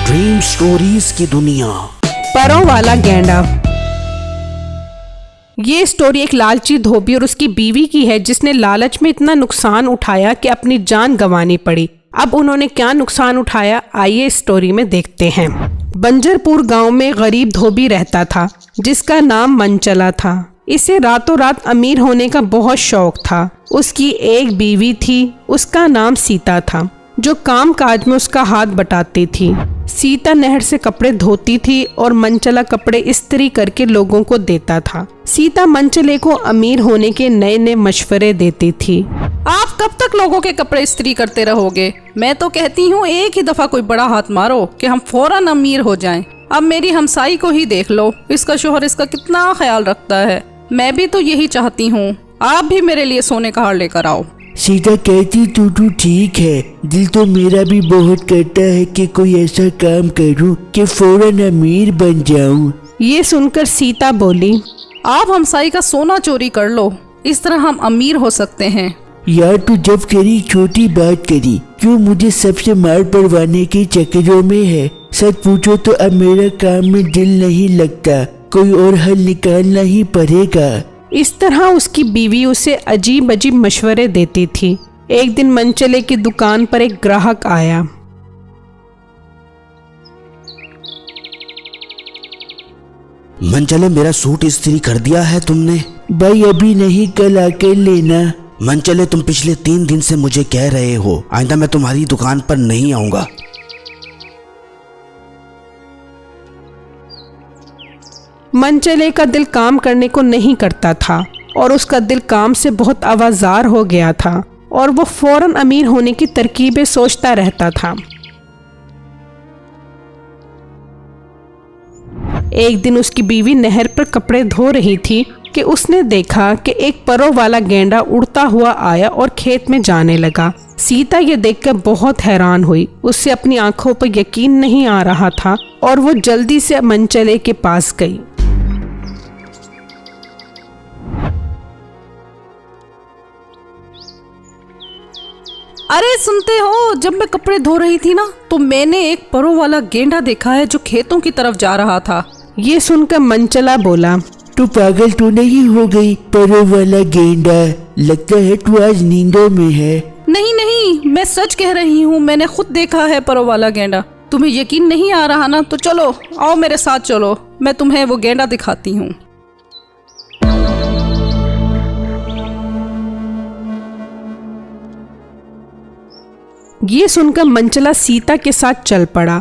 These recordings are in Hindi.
ड्रीम स्टोरीज की दुनिया। परों वाला गेंडा। ये स्टोरी एक लालची धोबी और उसकी बीवी की है जिसने लालच में इतना नुकसान उठाया कि अपनी जान गंवानी पड़ी। अब उन्होंने क्या नुकसान उठाया, आइए इस स्टोरी में देखते हैं। बंजरपुर गांव में गरीब धोबी रहता था जिसका नाम मंचला था। इसे रातों रात अमीर होने का बहुत शौक था। उसकी एक बीवी थी, उसका नाम सीता था, जो काम काज में उसका हाथ बटाती थी। सीता नहर से कपड़े धोती थी और मंचला कपड़े इस्त्री करके लोगों को देता था। सीता मंचले को अमीर होने के नए नए मशवरे देती थी। आप कब तक लोगों के कपड़े इस्त्री करते रहोगे? मैं तो कहती हूँ एक ही दफा कोई बड़ा हाथ मारो कि हम फौरन अमीर हो जाएं। अब मेरी हमसाई को ही देख लो, इसका शोहर इसका कितना ख्याल रखता है। मैं भी तो यही चाहती हूँ। आप भी मेरे लिए सोने का हार लेकर आओ। सीता कहती तू ठीक है, दिल तो मेरा भी बहुत करता है कि कोई ऐसा काम करूं कि फौरन अमीर बन जाऊं। ये सुनकर सीता बोली, आप हमसाई का सोना चोरी कर लो, इस तरह हम अमीर हो सकते हैं। यार तू जब करी छोटी बात करी, क्यों मुझे सबसे मार पड़वाने के चक्करों में है? सच पूछो तो अब मेरा काम में दिल नहीं लगता, कोई और हल निकालना ही पड़ेगा। इस तरह उसकी बीवी उसे अजीब अजीब मशवरे देती थी। एक दिन मंचले की दुकान पर एक ग्राहक आया। मंचले, मेरा सूट इस्त्री कर दिया है तुमने? भाई अभी नहीं, कल आकर लेना। मंचले, तुम पिछले 3 दिन से मुझे कह रहे हो आइंदा मैं तुम्हारी दुकान पर नहीं आऊंगा। मंचले का दिल काम करने को नहीं करता था और उसका दिल काम से बहुत आवाजार हो गया था और वो फौरन अमीर होने की तरकीबें सोचता रहता था। एक दिन उसकी बीवी नहर पर कपड़े धो रही थी कि उसने देखा कि एक परों वाला गेंडा उड़ता हुआ आया और खेत में जाने लगा। सीता ये देखकर बहुत हैरान हुई। उससे अपनी आंखों पर यकीन नहीं आ रहा था और वो जल्दी से मंचले के पास गई। अरे सुनते हो, जब मैं कपड़े धो रही थी ना तो मैंने एक परों वाला गेंडा देखा है जो खेतों की तरफ जा रहा था। ये सुनकर मंचला बोला, तू पागल तो नहीं हो गई? परों वाला गेंडा, लगता है तू आज नींदों में है। नहीं नहीं, मैं सच कह रही हूँ, मैंने खुद देखा है परों वाला गेंडा। तुम्हें यकीन नहीं आ रहा ना, तो चलो आओ मेरे साथ चलो, मैं तुम्हें वो गेंडा दिखाती हूँ। ये सुनकर मंचला सीता के साथ चल पड़ा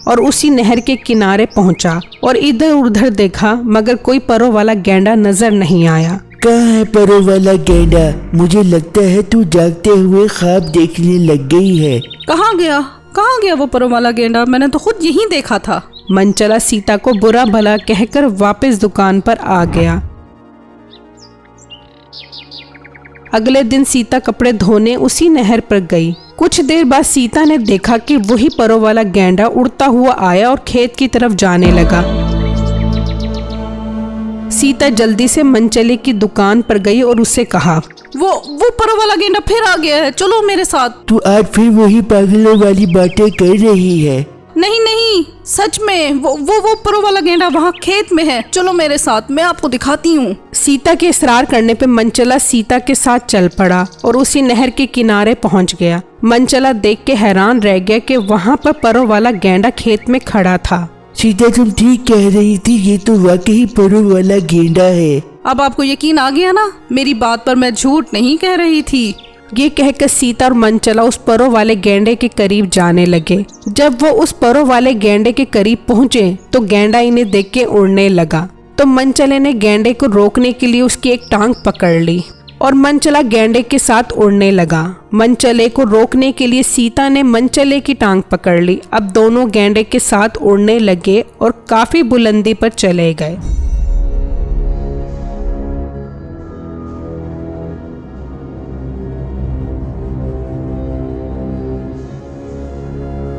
और उसी नहर के किनारे पहुंचा और इधर उधर देखा मगर कोई परों वाला गेंडा नजर नहीं आया। कहाँ है परों वाला गेंडा? मुझे लगता है तू जागते हुए ख्वाब देखने लग गई है। कहाँ गया वो परों वाला गेंडा? मैंने तो खुद यहीं देखा था। मंचला सीता को बुरा भला कहकर वापस दुकान पर आ गया। अगले दिन सीता कपड़े धोने उसी नहर पर गई। कुछ देर बाद सीता ने देखा कि वही परों वाला गेंडा उड़ता हुआ आया और खेत की तरफ जाने लगा। सीता जल्दी से मंचले की दुकान पर गई और उससे कहा, वो परों वाला गेंडा फिर आ गया है, चलो मेरे साथ। तू आज फिर वही पागलों वाली बातें कर रही है। नहीं, सच में वो परों वाला गेंडा वहाँ खेत में है, चलो मेरे साथ, मैं आपको दिखाती हूँ। सीता के इसरार करने पे मंचला सीता के साथ चल पड़ा और उसी नहर के किनारे पहुँच गया। मंचला देख के हैरान रह गया कि वहाँ पर परों वाला गेंडा खेत में खड़ा था। सीता तुम ठीक कह रही थी, ये तो वाकई परों वाला गेंडा है। अब आपको यकीन आ गया ना, मेरी बात पर मैं झूठ नहीं कह रही थी। ये कहकर सीता और मंचला उस परों वाले गेंडे के करीब जाने लगे। जब वो उस परों वाले गेंडे के करीब पहुँचे तो गेंडा इन्हें देख के उड़ने लगा। तो मंचले ने गेंडे को रोकने के लिए उसकी एक टांग पकड़ ली और मंचला गेंडे के साथ उड़ने लगा। मंचले को रोकने के लिए सीता ने मंचले की टांग पकड़ ली। अब दोनों गेंडे के साथ उड़ने लगे और काफी बुलंदी पर चले गए।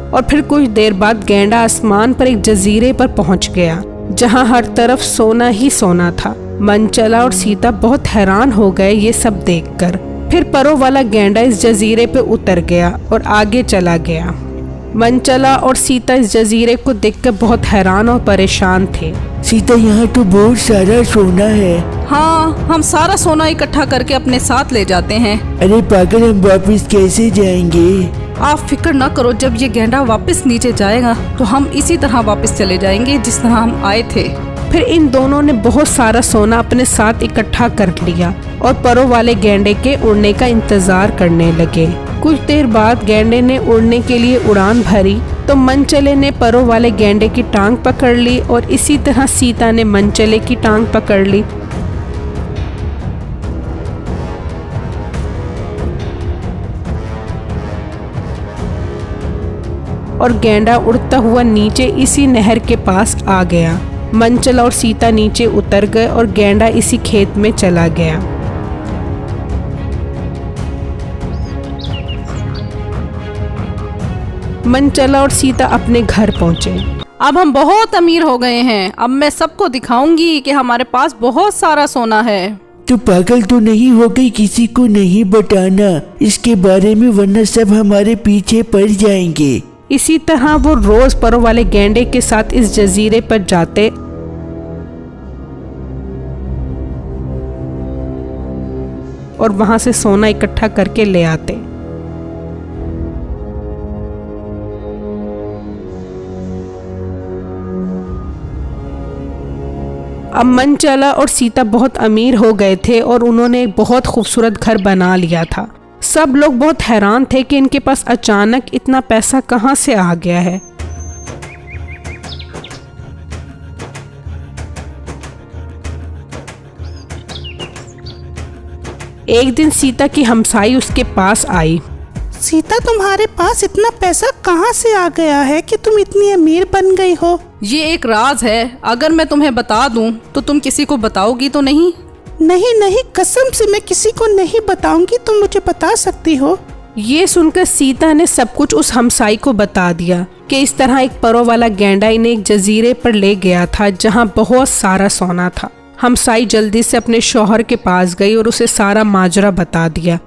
और फिर कुछ देर बाद गेंडा आसमान पर एक जजीरे पर पहुंच गया जहां हर तरफ सोना ही सोना था। मनचला और सीता बहुत हैरान हो गए ये सब देखकर। फिर परो वाला गैंडा इस जजीरे पे उतर गया और आगे चला गया। मनचला और सीता इस जजीरे को देखकर बहुत हैरान और परेशान थे। सीता, यहाँ तो बहुत सारा सोना है। हाँ, हम सारा सोना इकट्ठा करके अपने साथ ले जाते हैं। अरे पागल, हम वापस कैसे जाएंगे? आप फिक्र न करो, जब ये गैंडा वापस नीचे जाएगा तो हम इसी तरह वापस चले जाएंगे जिस तरह हम आए थे। फिर इन दोनों ने बहुत सारा सोना अपने साथ इकट्ठा कर लिया और परो वाले गैंडे के उड़ने का इंतजार करने लगे। कुछ देर बाद गैंडे ने उड़ने के लिए उड़ान भरी तो मनचले ने परो वाले गैंडे की टांग पकड़ ली और इसी तरह सीता ने मनचले की टांग पकड़ ली। और गैंडा उड़ता हुआ नीचे इसी नहर के पास आ गया। मनचला और सीता नीचे उतर गए और गैंडा इसी खेत में चला गया। मनचला और सीता अपने घर पहुंचे। अब हम बहुत अमीर हो गए हैं। अब मैं सबको दिखाऊंगी कि हमारे पास बहुत सारा सोना है। तो पागल तो नहीं हो गई? किसी को नहीं बताना इसके बारे में, वरना सब हमारे पीछे पड़ जाएंगे। इसी तरह वो रोज परो वाले गैंडे के साथ इस जजीरे पर जाते और वहां से सोना इकट्ठा करके ले आते। अब मनचला और सीता बहुत अमीर हो गए थे और उन्होंने एक बहुत खूबसूरत घर बना लिया था। सब लोग बहुत हैरान थे कि इनके पास अचानक इतना पैसा कहां से आ गया है। एक दिन सीता की हमसाई उसके पास आई। सीता, तुम्हारे पास इतना पैसा कहाँ से आ गया है कि तुम इतनी अमीर बन गई हो? ये एक राज है, अगर मैं तुम्हें बता दूं तो तुम किसी को बताओगी तो नहीं? नहीं नहीं, कसम से मैं किसी को नहीं बताऊंगी, तुम मुझे बता सकती हो। ये सुनकर सीता ने सब कुछ उस हमसाई को बता दिया कि इस तरह एक परो वाला गैंडा इन्हें एक जजीरे पर ले गया था जहाँ बहुत सारा सोना था। हमसाई जल्दी से अपने शौहर के पास गई और उसे सारा माजरा बता दिया।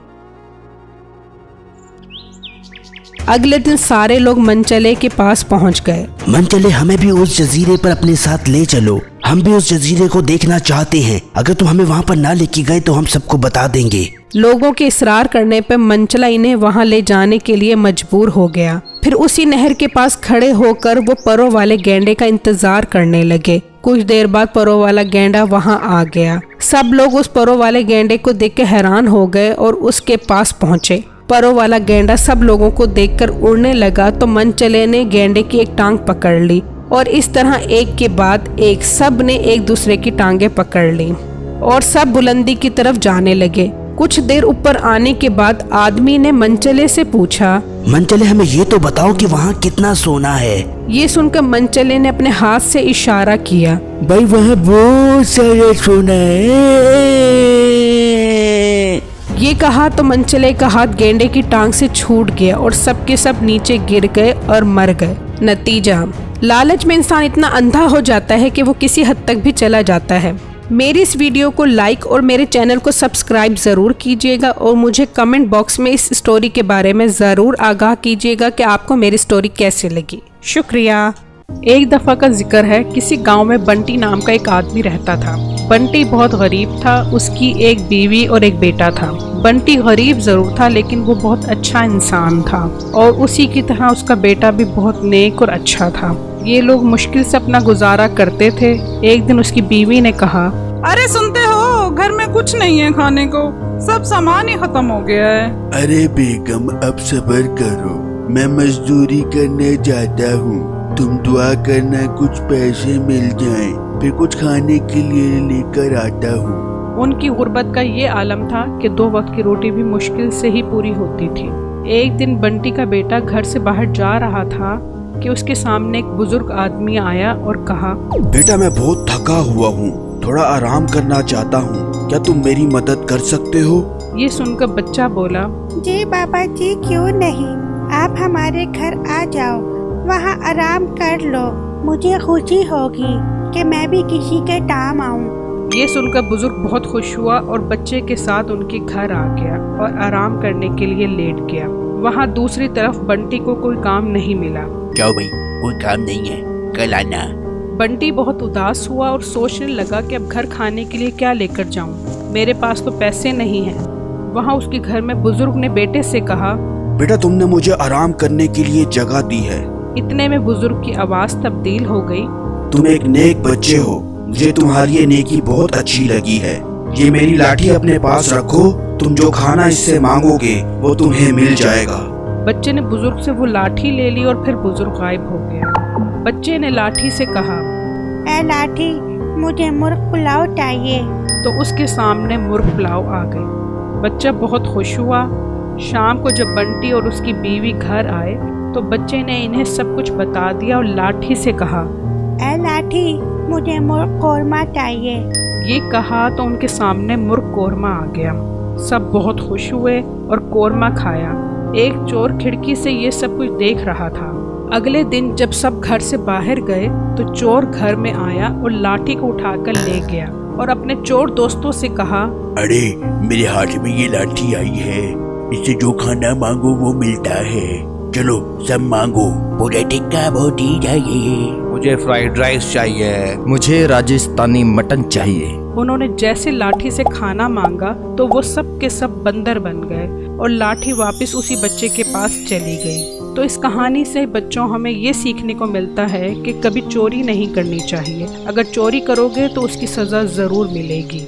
अगले दिन सारे लोग मनचले के पास पहुंच गए। मनचले, हमें भी उस जजीरे पर अपने साथ ले चलो, हम भी उस जजीरे को देखना चाहते हैं। अगर तुम हमें वहाँ पर ना लेके गए तो हम सबको बता देंगे। लोगों के इसरार करने पर मनचला इन्हें वहां ले जाने के लिए मजबूर हो गया। फिर उसी नहर के पास खड़े होकर वो परो वाले गैंडे का इंतजार करने लगे। कुछ देर बाद परो वाला गैंडा वहां आ गया। सब लोग उस परो वाले गैंडे को देख के हैरान हो गए और उसके पास पहुंचे। परो वाला गैंडा सब लोगों को देखकर उड़ने लगा तो मनचले ने गैंडे की एक टांग पकड़ ली और इस तरह एक के बाद एक सब ने एक दूसरे की टांगे पकड़ ली और सब बुलंदी की तरफ जाने लगे। कुछ देर ऊपर आने के बाद आदमी ने मनचले से पूछा, मनचले, हमें ये तो बताओ कि वहाँ कितना सोना है। ये सुनकर मनचले ने अपने हाथ से इशारा किया। भाई, वहाँ बहुत सारा सोना है। ये कहा तो मनचले का हाथ गैंडे की टांग से छूट गया और सबके सब नीचे गिर गए और मर गए। नतीजा, लालच में इंसान इतना अंधा हो जाता है कि वो किसी हद तक भी चला जाता है। मेरी इस वीडियो को लाइक और मेरे चैनल को सब्सक्राइब ज़रूर कीजिएगा और मुझे कमेंट बॉक्स में इस स्टोरी के बारे में ज़रूर आगाह कीजिएगा कि आपको मेरी स्टोरी कैसे लगी। शुक्रिया। एक दफ़ा का जिक्र है, किसी गांव में बंटी नाम का एक आदमी रहता था। बंटी बहुत गरीब था, उसकी एक बीवी और एक बेटा था। बंटी गरीब ज़रूर था लेकिन वो बहुत अच्छा इंसान था और उसी की तरह उसका बेटा भी बहुत नेक और अच्छा था। ये लोग मुश्किल से अपना गुजारा करते थे। एक दिन उसकी बीवी ने कहा, अरे सुनते हो, घर में कुछ नहीं है खाने को, सब सामान ही खत्म हो गया है। अरे बेगम, अब सब्र करो, मैं मजदूरी करने जाता हूँ। तुम दुआ करना कुछ पैसे मिल जाएं, फिर कुछ खाने के लिए लेकर आता हूँ। उनकी गुर्बत का ये आलम था कि 2 वक्त की रोटी भी मुश्किल से ही पूरी होती थी। एक दिन बंटी का बेटा घर से बाहर जा रहा था कि उसके सामने एक बुजुर्ग आदमी आया और कहा, बेटा, मैं बहुत थका हुआ हूँ, थोड़ा आराम करना चाहता हूँ, क्या तुम मेरी मदद कर सकते हो? ये सुनकर बच्चा बोला, जी बाबा जी, क्यों नहीं, आप हमारे घर आ जाओ, वहाँ आराम कर लो, मुझे खुशी होगी कि मैं भी किसी के काम आऊँ। ये सुनकर बुजुर्ग बहुत खुश हुआ और बच्चे के साथ उनके घर आ गया और आराम करने के लिए लेट गया। वहाँ दूसरी तरफ बंटी को कोई काम नहीं मिला। जाओ भाई, कोई काम नहीं है, कल आना। बंटी बहुत उदास हुआ और सोचने लगा कि अब घर खाने के लिए क्या लेकर जाऊं, मेरे पास तो पैसे नहीं हैं। वहाँ उसके घर में बुजुर्ग ने बेटे से कहा, बेटा तुमने मुझे आराम करने के लिए जगह दी है। इतने में बुजुर्ग की आवाज तब्दील हो गई। तुम एक नेक बच्चे हो, मुझे तुम्हारी ये नेकी बहुत अच्छी लगी है। ये मेरी लाठी अपने पास रखो, तुम जो खाना इससे मांगोगे वो तुम्हें मिल जाएगा। बच्चे ने बुजुर्ग से वो लाठी ले ली और फिर बुजुर्ग गायब हो गया। बच्चे ने लाठी से कहा, ए लाठी, मुझे मुर्ग पुलाव चाहिए। तो उसके सामने मुर्ग पुलाव आ गई। बच्चा बहुत खुश हुआ। शाम को जब बंटी और उसकी बीवी घर आए तो बच्चे ने इन्हें सब कुछ बता दिया और लाठी से कहा, ए लाठी, मुझे मुर्ग कौरमा चाहिए। ये कहा तो उनके सामने मुर्ग कौरमा आ गया। सब बहुत खुश हुए और कौरमा खाया। एक चोर खिड़की से ये सब कुछ देख रहा था। अगले दिन जब सब घर से बाहर गए तो चोर घर में आया और लाठी को उठाकर ले गया और अपने चोर दोस्तों से कहा, अरे मेरे हाथ में ये लाठी आई है, इससे जो खाना मांगो वो मिलता है। चलो सब मांगो। पूरे टिक्का बोटी चाहिए, मुझे फ्राइड राइस चाहिए, मुझे राजस्थानी मटन चाहिए। उन्होंने जैसे लाठी से खाना मांगा तो वो सब के सब बंदर बन गए और लाठी वापस उसी बच्चे के पास चली गई। तो इस कहानी से बच्चों हमें ये सीखने को मिलता है कि कभी चोरी नहीं करनी चाहिए। अगर चोरी करोगे तो उसकी सज़ा ज़रूर मिलेगी।